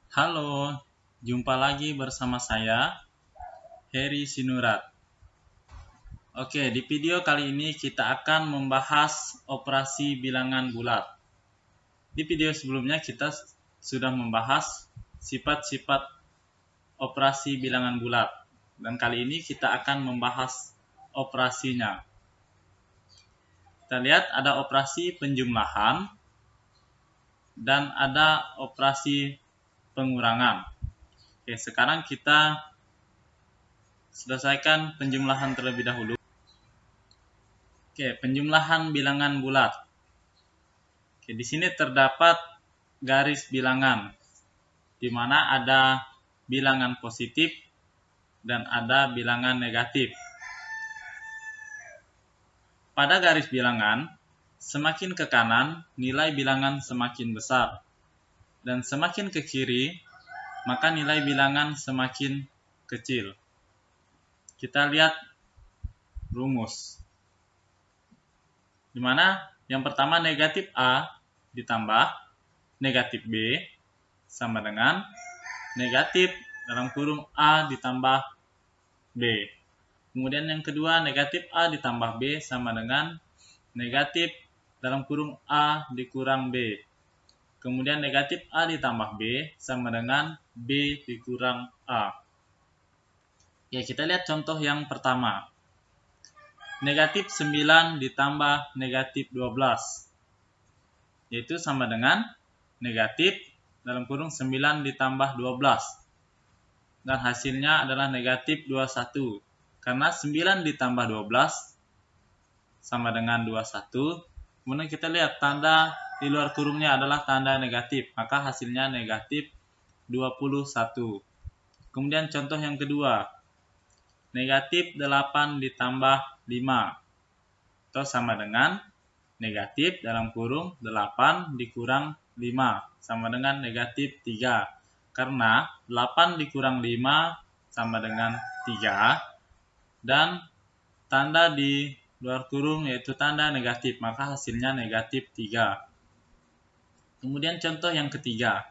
Halo, jumpa lagi bersama saya, Heri Sinurat. Oke, di video kali ini kita akan membahas operasi bilangan bulat. Di video sebelumnya kita sudah membahas sifat-sifat operasi bilangan bulat. Dan kali ini kita akan membahas operasinya. Kita lihat ada operasi penjumlahan dan ada operasi pengurangan. Oke, sekarang kita selesaikan penjumlahan terlebih dahulu. Oke, penjumlahan bilangan bulat. Oke, di sini terdapat garis bilangan, di mana ada bilangan positif dan ada bilangan negatif. Pada garis bilangan, semakin ke kanan, nilai bilangan semakin besar. Dan semakin ke kiri, maka nilai bilangan semakin kecil. Kita lihat rumus. Di mana yang pertama negatif A ditambah negatif B sama dengan negatif dalam kurung A ditambah B. Kemudian yang kedua negatif A ditambah B sama dengan negatif dalam kurung A dikurang B. Kemudian negatif A ditambah B sama dengan B dikurang A. Ya, kita lihat contoh yang pertama. Negatif 9 ditambah negatif 12. Yaitu sama dengan negatif dalam kurung 9 ditambah 12. Dan hasilnya adalah negatif 21. Karena 9 ditambah 12 sama dengan 21. Kemudian kita lihat tanda di luar kurungnya adalah tanda negatif. Maka hasilnya negatif 21. Kemudian contoh yang kedua. Negatif 8 ditambah 5. Atau sama dengan negatif dalam kurung 8 dikurang 5. Sama dengan negatif 3. Karena 8 dikurang 5 sama dengan 3. Dan tanda di luar kurung yaitu tanda negatif. Maka hasilnya negatif 3. Kemudian contoh yang ketiga.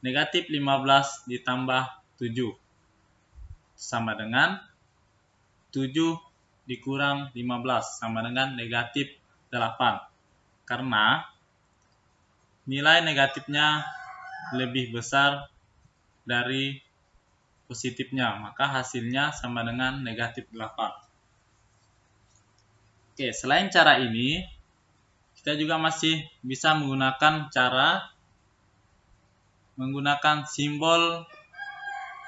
Negatif 15 ditambah 7. Sama dengan 7 dikurang 15 sama dengan negatif 8. Karena nilai negatifnya lebih besar dari positifnya, maka hasilnya sama dengan negatif 8. Oke, selain cara ini, kita juga masih bisa menggunakan cara menggunakan simbol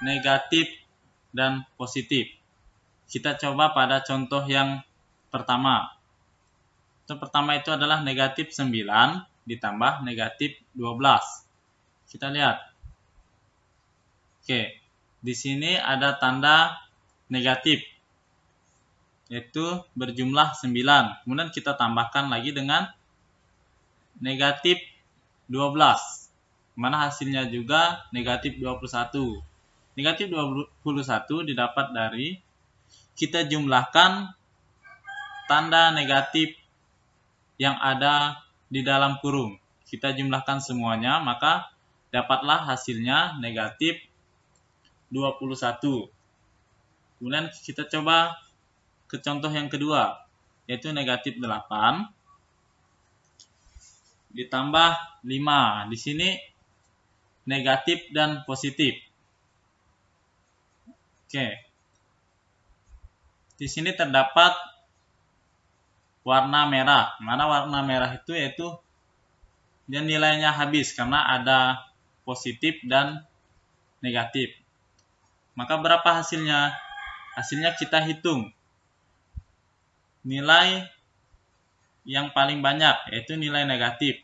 negatif dan positif. Kita coba pada contoh yang pertama. Contoh pertama itu adalah negatif 9 ditambah negatif 12. Kita lihat. Oke, di sini ada tanda negatif, yaitu berjumlah 9. Kemudian kita tambahkan lagi dengan negatif 12. Mana hasilnya juga negatif 21. Negatif 21 didapat dari kita jumlahkan tanda negatif yang ada di dalam kurung. Kita jumlahkan semuanya, maka dapatlah hasilnya negatif 21. Kemudian kita coba ke contoh yang kedua, yaitu negatif 8 ditambah 5. Di sini negatif dan positif. Oke. Di sini terdapat warna merah. Mana warna merah itu yaitu dia nilainya habis karena ada positif dan negatif. Maka berapa hasilnya? Hasilnya kita hitung. Nilai yang paling banyak yaitu nilai negatif.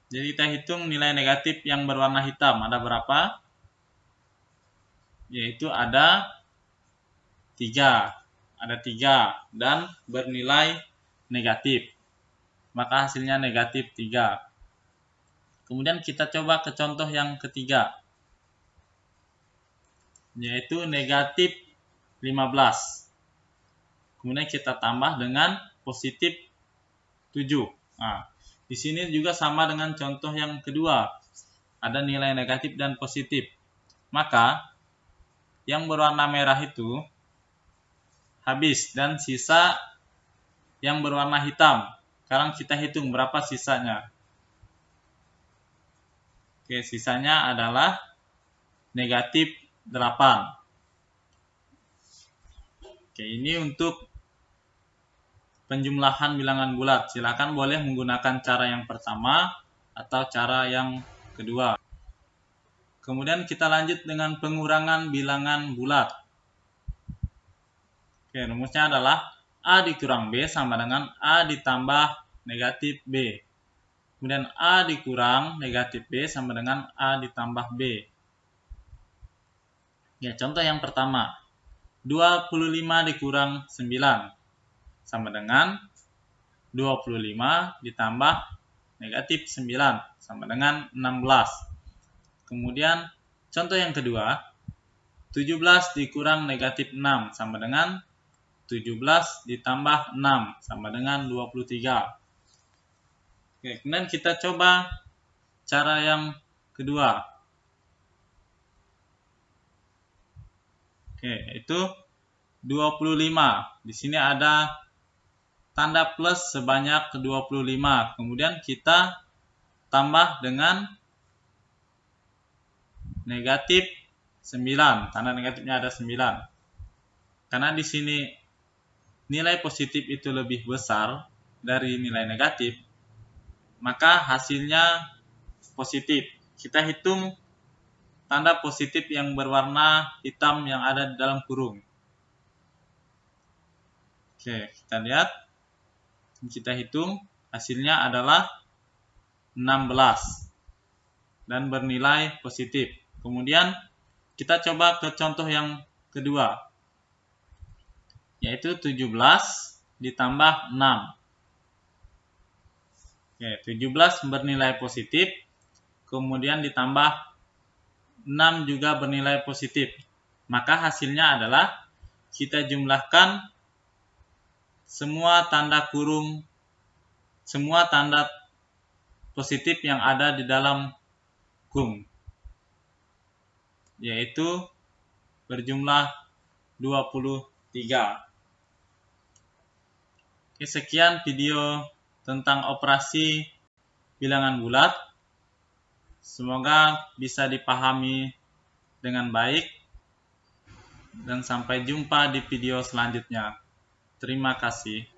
Jadi kita hitung nilai negatif yang berwarna hitam. Ada berapa? Yaitu ada 3. Ada 3 dan bernilai negatif. Maka hasilnya negatif 3. Kemudian kita coba ke contoh yang ketiga. Yaitu negatif 15. Kemudian kita tambah dengan positif 7. Nah, di sini juga sama dengan contoh yang kedua. ada nilai negatif dan positif. Maka yang berwarna merah itu habis dan sisa yang berwarna hitam. Sekarang kita hitung berapa sisanya. Oke, sisanya adalah negatif 8. Oke, ini untuk penjumlahan bilangan bulat. Silakan boleh menggunakan cara yang pertama atau cara yang kedua. Kemudian kita lanjut dengan pengurangan bilangan bulat. Oke, rumusnya adalah A dikurang B sama dengan A ditambah negatif B. Kemudian A dikurang negatif B sama dengan A ditambah B. Ya, contoh yang pertama. 25 dikurang 9 sama dengan 25 ditambah negatif 9 sama dengan 16. Kemudian contoh yang kedua. 17 dikurang negatif 6 sama dengan 17 ditambah 6 sama dengan 23. Oke, kemudian kita coba cara yang kedua. Oke, itu 25. Di sini ada tanda plus sebanyak 25. Kemudian kita tambah dengan negatif 9. Tanda negatifnya ada 9. Karena di sini nilai positif itu lebih besar dari nilai negatif, maka hasilnya positif. Kita hitung tanda positif yang berwarna hitam yang ada di dalam kurung. Oke, kita lihat. Kita hitung hasilnya adalah 16 dan bernilai positif. Kemudian kita coba ke contoh yang kedua, yaitu 17 ditambah 6. Oke, 17 bernilai positif, kemudian ditambah 6 juga bernilai positif. Maka hasilnya adalah kita jumlahkan semua tanda kurung, semua tanda positif yang ada di dalam kurung, yaitu berjumlah 23. Oke, sekian video tentang operasi bilangan bulat. Semoga bisa dipahami dengan baik dan sampai jumpa di video selanjutnya. Terima kasih.